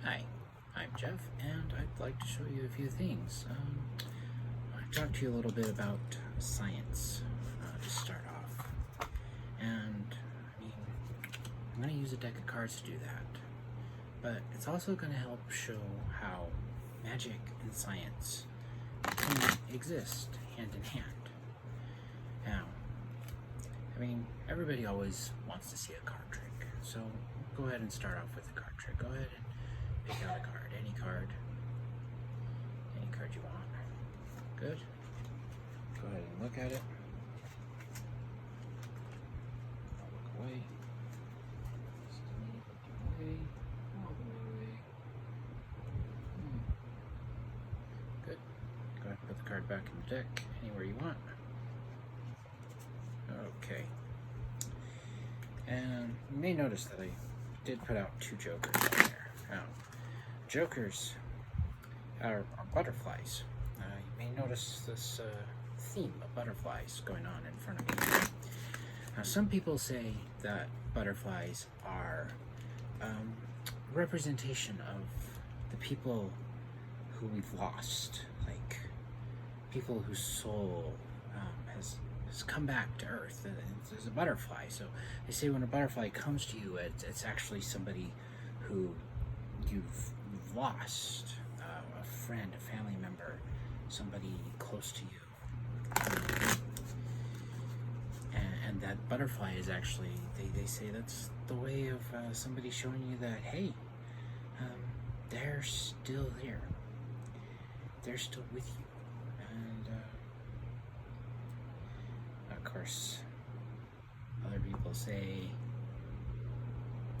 Hi, I'm Jeff, and I'd like to show you a few things. I'll talk to you a little bit about science to start off. And, I'm going to use a deck of cards to do that. But it's also going to help show how magic and science can exist hand in hand. Now, everybody always wants to see a card trick, so go ahead and start off with the card trick. Go ahead and pick out a card, any card you want. Good. Go ahead and look at it. I'll look away. Just look away. All the way away. Good. Go ahead and put the card back in the deck, anywhere you want. Okay. And you may notice that I did put out two jokers in there. Now, jokers are butterflies. You may notice this theme of butterflies going on in front of me. Now, some people say that butterflies are representation of the people who we've lost, like people whose soul has come back to Earth. There's a butterfly, so they say when a butterfly comes to you, it's actually somebody who you've lost, a friend, a family member, somebody close to you. And that butterfly is actually, they say that's the way of somebody showing you that, hey, they're still there. They're still with you. And of course, other people say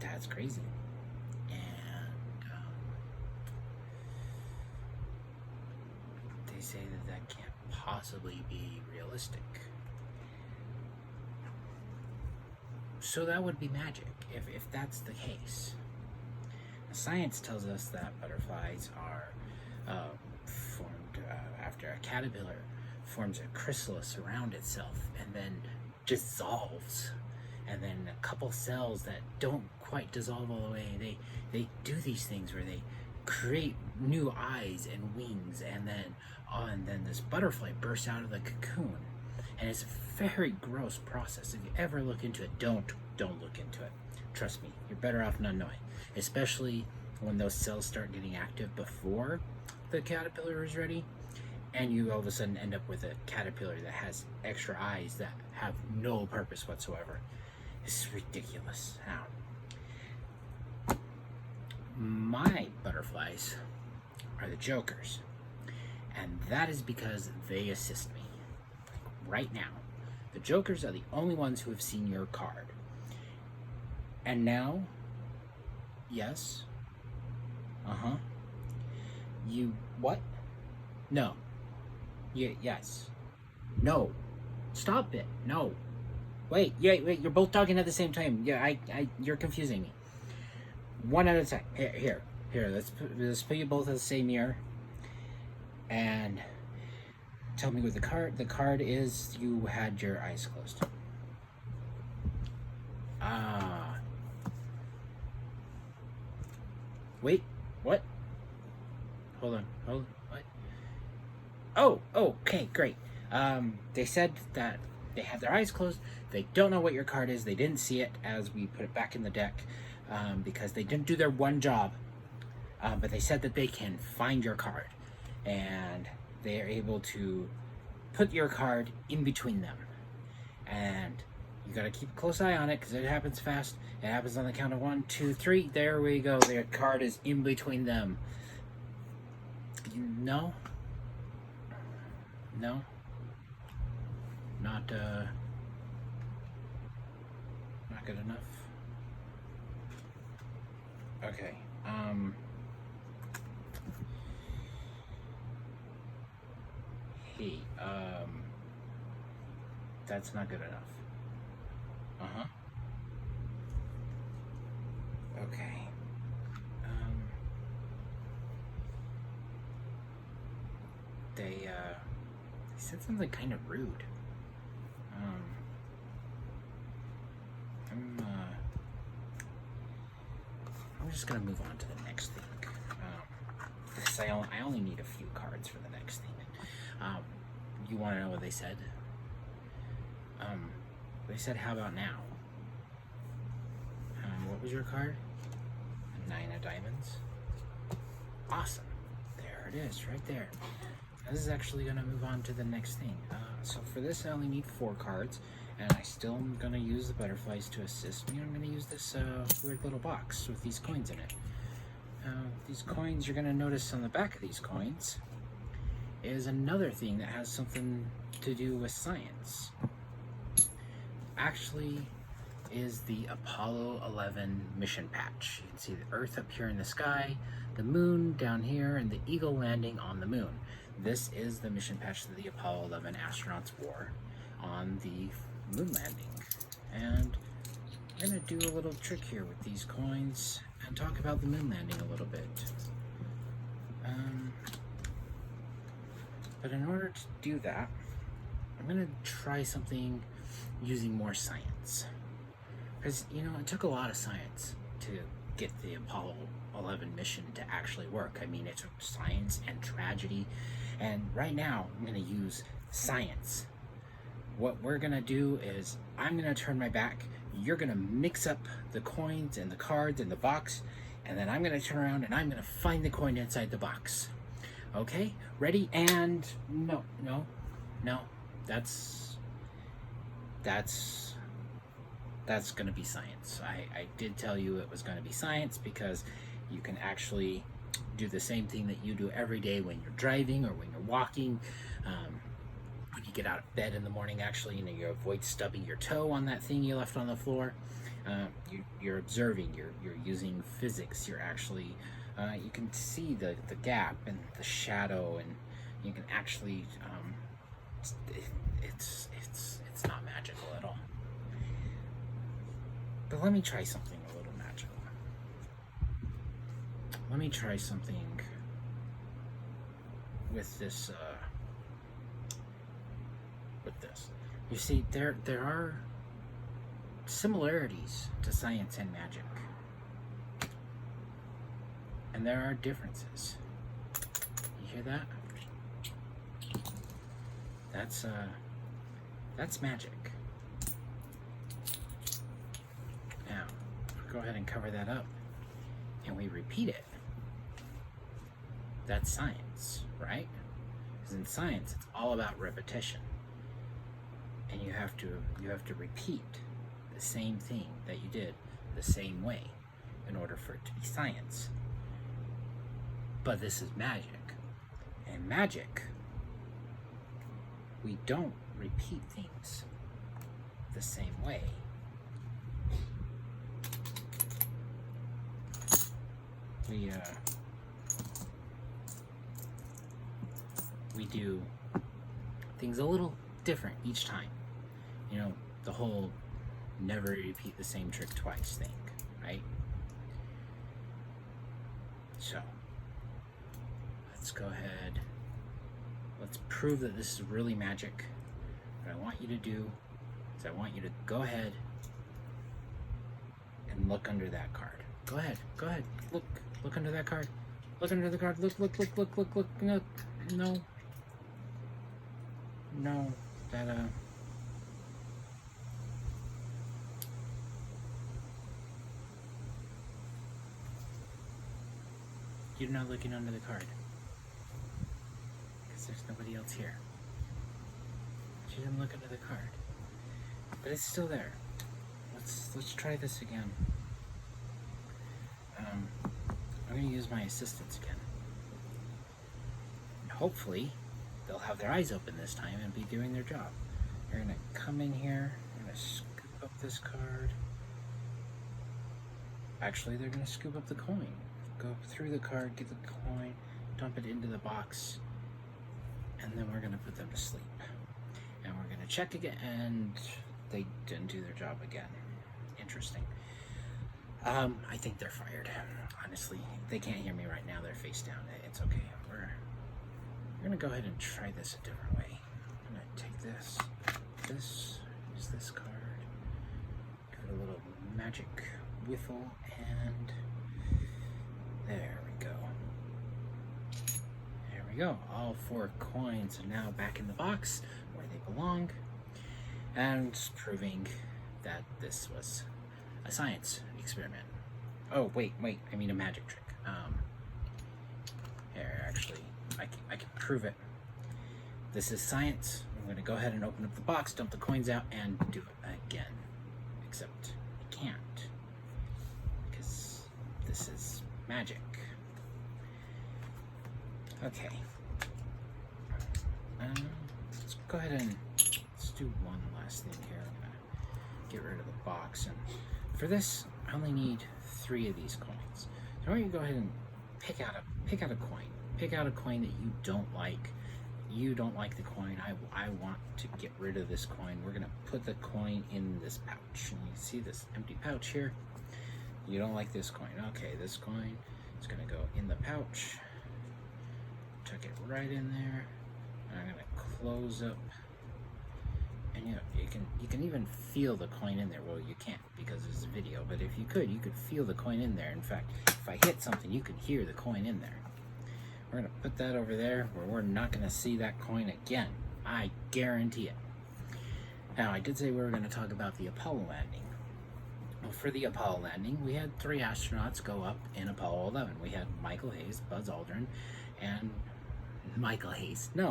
that's crazy. And they say that can't possibly be realistic. So that would be magic, if that's the case. Science tells us that butterflies are formed after a caterpillar forms a chrysalis around itself and then dissolves. And then a couple cells that don't quite dissolve all the way, they do these things where they create new eyes and wings, and then this butterfly bursts out of the cocoon. And it's a very gross process. If you ever look into it, don't look into it. Trust me, you're better off not knowing. Especially when those cells start getting active before the caterpillar is ready, and you all of a sudden end up with a caterpillar that has extra eyes that have no purpose whatsoever. This is ridiculous. Now, my butterflies are the jokers, and that is because they assist me. Right now, the jokers are the only ones who have seen your card. And now, yes, you, what? No. Yes. No. Stop it. No. Wait, you're both talking at the same time. Yeah, you're confusing me. One at a time. Here, let's put you both at the same ear. And tell me what the card is. You had your eyes closed. Wait, what? Hold on, what? Oh, okay, great. They said that they have their eyes closed. They don't know what your card is. They didn't see it as we put it back in the deck because they didn't do their one job. But they said that they can find your card, and they are able to put your card in between them. And you gotta keep a close eye on it because it happens fast. It happens on the count of 1, 2, 3. There we go. Their card is in between them. No? No? Not good enough? Okay, hey, that's not good enough. Okay. They said something kind of rude. I'm just gonna move on to the next thing. this, I only need a few cards for the next thing. You want to know what they said? They said, how about now? What was your card? A 9 of diamonds. Awesome. There it is, right there. This is actually going to move on to the next thing. So for this, I only need 4 cards, and I still am going to use the butterflies to assist me. I'm going to use this weird little box with these coins in it. These coins, you're going to notice on the back of these coins is another thing that has something to do with science. Actually, is the Apollo 11 mission patch. You can see the Earth up here in the sky, the moon down here, and the eagle landing on the moon. This is the mission patch that the Apollo 11 astronauts wore on the moon landing. And I'm going to do a little trick here with these coins and talk about the moon landing a little bit. But in order to do that, I'm going to try something using more science. Because, you know, it took a lot of science to get the Apollo 11 mission to actually work. I mean, it took science and tragedy. And right now, I'm going to use science. What we're going to do is I'm going to turn my back. You're going to mix up the coins and the cards in the box. And then I'm going to turn around and I'm going to find the coin inside the box. Okay? Ready? And no. That's going to be science. I did tell you it was going to be science because you can actually do the same thing that you do every day when you're driving or when you're walking. When you get out of bed in the morning, actually, you know, you avoid stubbing your toe on that thing you left on the floor. You're observing, you're using physics. You're actually, you can see the gap and the shadow, and you can actually, it's not magical at all. But let me try something a little magical. Let me try something with this, You see, there are similarities to science and magic. And there are differences. You hear that? That's magic. Now, go ahead and cover that up, and we repeat it. That's science, right? Because in science, it's all about repetition. And you have to repeat the same thing that you did the same way in order for it to be science. But this is magic. And magic, we don't repeat things the same way. We do things a little different each time. You know, the whole never repeat the same trick twice thing, right? So, let's go ahead. Let's prove that this is really magic. What I want you to do is I want you to go ahead and look under that card. Go ahead. Look under that card. Look under the card. Look. No. You're not looking under the card. Because there's nobody else here. She didn't look under the card. But it's still there. Let's try this again. I'm going to use my assistants again. And hopefully, they'll have their eyes open this time and be doing their job. They're going to come in here. They're going to scoop up this card. Actually, they're going to scoop up the coin. Go through the card, get the coin, dump it into the box, and then we're going to put them to sleep. And we're going to check again, and they didn't do their job again. Interesting. I think they're fired. Honestly, they can't hear me right now. They're face down. It's okay. We're going to go ahead and try this a different way. I'm going to take this, use this card, give it a little magic whiffle, and there we go. we go. All 4 coins are now back in the box where they belong, and proving that this was a science experiment. Oh, wait, I mean a magic trick. Here, actually, I can prove it. This is science. I'm going to go ahead and open up the box, dump the coins out, and do it again. Except I can't, because this is magic. Okay. Let's go ahead and let's do one last thing here. I'm going to get rid of the box, and for this, I only need 3 of these coins. So I want you to go ahead and pick out a coin. Pick out a coin that you don't like. You don't like the coin. I want to get rid of this coin. We're gonna put the coin in this pouch. And you see this empty pouch here? You don't like this coin. Okay, this coin is gonna go in the pouch. Tuck it right in there. And I'm gonna close up. And you can even feel the coin in there. Well, you can't because it's a video, but if you could feel the coin in there. In fact, if I hit something, you could hear the coin in there. We're gonna put that over there where we're not gonna see that coin again. I guarantee it. Now, I did say we were gonna talk about the Apollo landing. Well, for the Apollo landing, we had 3 astronauts go up in Apollo 11. We had Michael Hayes, Buzz Aldrin, and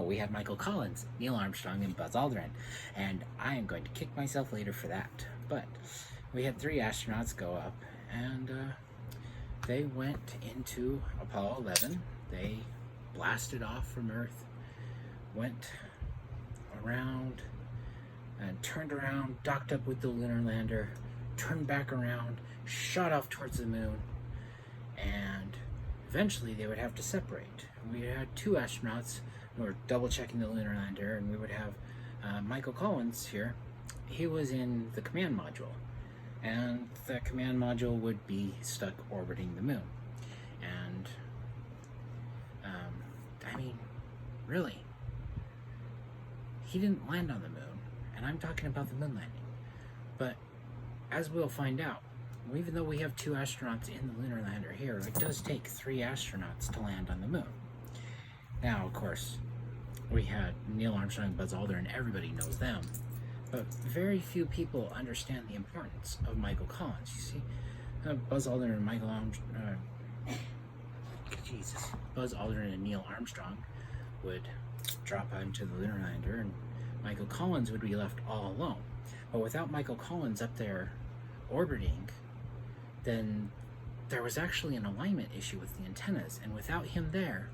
we had Michael Collins, Neil Armstrong, and Buzz Aldrin. And I am going to kick myself later for that. But we had 3 astronauts go up, and they went into Apollo 11. They blasted off from Earth, went around, and turned around, docked up with the lunar lander, turned back around, shot off towards the moon, and eventually they would have to separate. We had 2 astronauts who were double checking the lunar lander, and we would have Michael Collins here. He was in the command module, and the command module would be stuck orbiting the moon. And I mean, really, he didn't land on the moon, and I'm talking about the moon landing. But as we'll find out, even though we have 2 astronauts in the lunar lander here, it does take 3 astronauts to land on the moon. Now, of course, we had Neil Armstrong, Buzz Aldrin, everybody knows them, but very few people understand the importance of Michael Collins. You see, Buzz Aldrin and Buzz Aldrin and Neil Armstrong would drop onto the lunar lander, and Michael Collins would be left all alone. But without Michael Collins up there orbiting, then there was actually an alignment issue with the antennas, and without him there,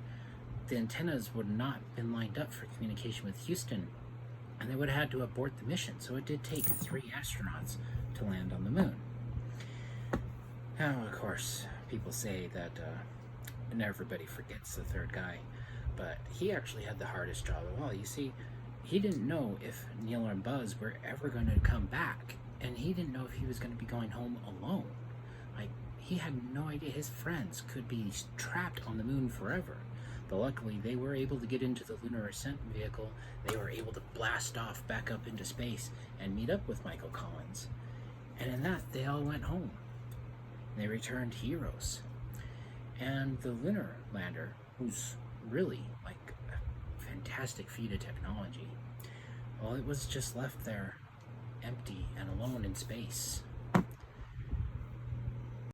the antennas would not have been lined up for communication with Houston, and they would have had to abort the mission. So it did take 3 astronauts to land on the moon. Now, of course, people say that and everybody forgets the 3rd guy, but he actually had the hardest job of all. You see, he didn't know if Neil and Buzz were ever going to come back, and he didn't know if he was going to be going home alone. Like, he had no idea his friends could be trapped on the moon forever. But luckily, they were able to get into the lunar ascent vehicle. They were able to blast off back up into space and meet up with Michael Collins. And in that, they all went home. They returned heroes. And the lunar lander, who's really like a fantastic feat of technology, well, it was just left there empty and alone in space.